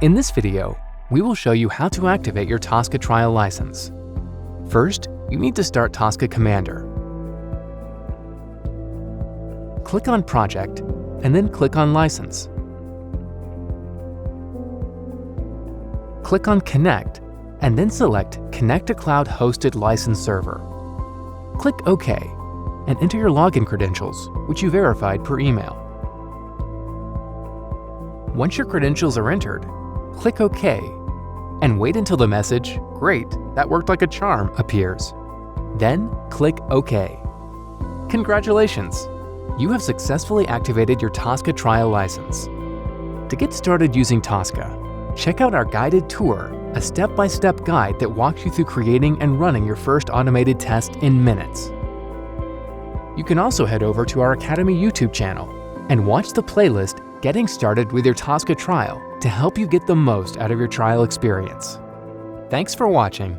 In this video, we will show you how to activate your Tosca trial license. First, you need to start Tosca Commander. Click on Project, and then click on License. Click on Connect, and then select Connect to Cloud Hosted License Server. Click OK, and enter your login credentials, which you verified per email. Once your credentials are entered, click OK, and wait until the message, "Great, that worked like a charm," appears. Then click OK. Congratulations! You have successfully activated your Tosca trial license. To get started using Tosca, check out our guided tour, a step-by-step guide that walks you through creating and running your first automated test in minutes. You can also head over to our Academy YouTube channel and watch the playlist Getting Started with Your Tosca Trial to help you get the most out of your trial experience. Thanks for watching.